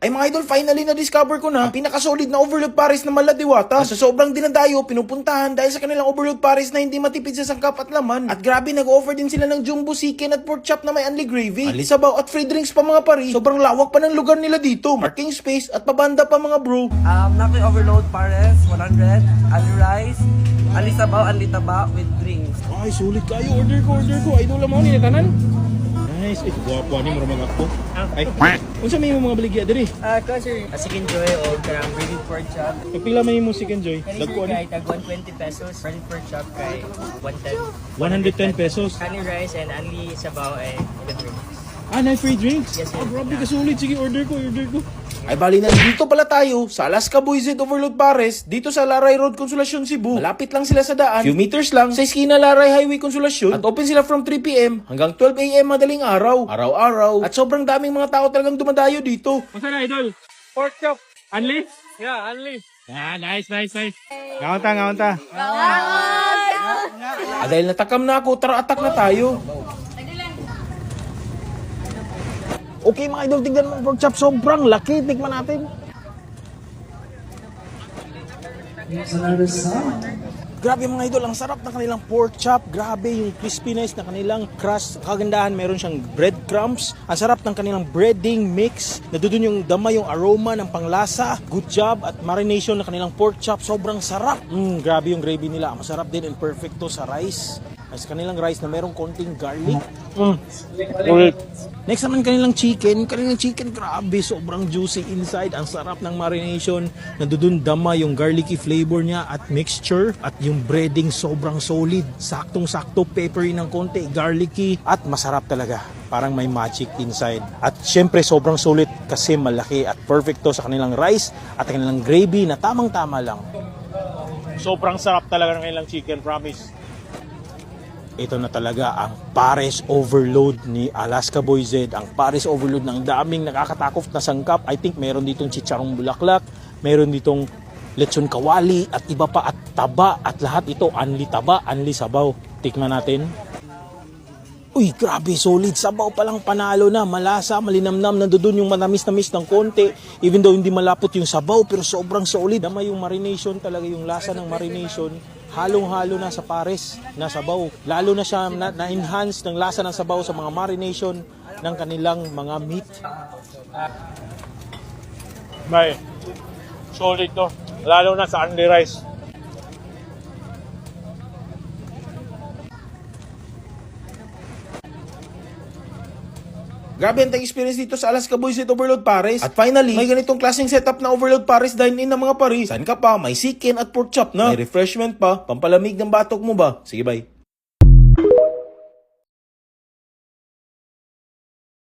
Ay mga idol, finally na-discover ko na ang pinaka-solid na overload pares na maladiwata. Sa sobrang dinadayo, pinupuntahan dahil sa kanilang overload pares na hindi matipid sa sangkap at laman. At grabe, nag-offer din sila ng jumbo chicken at pork chop na may only gravy. Only sabaw at free drinks pa mga pari. Sobrang lawak pa ng lugar nila dito. Parking space at pabanda pa mga bro. Nakoy overload pares, 100, ali rice, ali sabaw, ali taba with drinks. Ay, sulit kayo. Order ko. Idol mo ni tanan. Nice. Ay, guwapo ni mo mga ako. Ay, unsa may mga baligya diri? Kasi chicken joy o karang breaded pork chop. Pagpila may mo chicken joy? Dagko Kay ani? tag 120 pesos, breaded pork chop kay 110. 110 pesos. Ali rice and ali sabaw ay with drinks. Ah, na free drinks? Yes, sir. Oh, grabe ka sulit. Sige, order ko. Ay bali na dito pala tayo sa Alaska Boys Overload Pares dito sa Laray Road, Consolacion, Cebu. Malapit lang sila sa daan, few meters lang sa eskina Laray Highway, Consolacion. At open sila from 3 PM hanggang 12 AM madaling araw. Araw-araw. At sobrang daming mga tao talagang dumadayo dito. Masa na, idol? Pork chop. Unli? Yeah, unli. Ah, nice. Ngaunta. Dahil natakam na ako, tara attack na tayo. Okay mga idol, tignan mo ang pork chop, sobrang laki. Tikman natin. Grabe mga idol, ang sarap ng kanilang pork chop. Grabe yung crispiness na kanilang crust. Kagandahan, meron siyang breadcrumbs. Ang sarap ng kanilang breading mix. Nadudun yung dama, yung aroma ng panglasa. Good job at marination ng kanilang pork chop. Sobrang sarap. Grabe yung gravy nila. Masarap din and perfecto sa rice. Sa kanilang rice na merong konting garlic. Next naman kanilang chicken. Grabe, sobrang juicy inside. Ang sarap ng marination. Nadudun dama yung garlicky flavor niya at mixture. At yung breading sobrang solid. Saktong-sakto, peppery ng konti, garlicky. At masarap talaga. Parang may magic inside. At syempre sobrang solid kasi malaki at perfecto sa kanilang rice at kanilang gravy na tamang-tama lang. Sobrang sarap talaga ng kanilang chicken, promise. Ito na talaga ang Pares Overload ni Alaska Boy Z. Ang Pares Overload ng daming nakakatakot na sangkap. I think meron ditong chicharong bulaklak, meron ditong lechon kawali at iba pa at taba. At lahat ito, anli taba, anli sabaw. Tikman natin. Uy, grabe, solid. Sabaw palang panalo na. Malasa, malinamnam. Nandoon yung manamis-namis ng konti. Even though hindi malapot yung sabaw, pero sobrang solid. Dama yung marination talaga, yung lasa ng marination. Halong-halo na sa pares na sabaw. Lalo na siya na-enhance ng lasa ng sabaw sa mga marination ng kanilang mga meat. May, solid to. Lalo na sa only rice. Grabe ang experience dito sa Alaska Boys Overload Pares. At finally, may ganitong klaseng setup na overload Pares dine-in ng mga Paris. Saan ka pa? May chicken at pork chop na. May refreshment pa. Pampalamig ng batok mo ba? Sige, bye.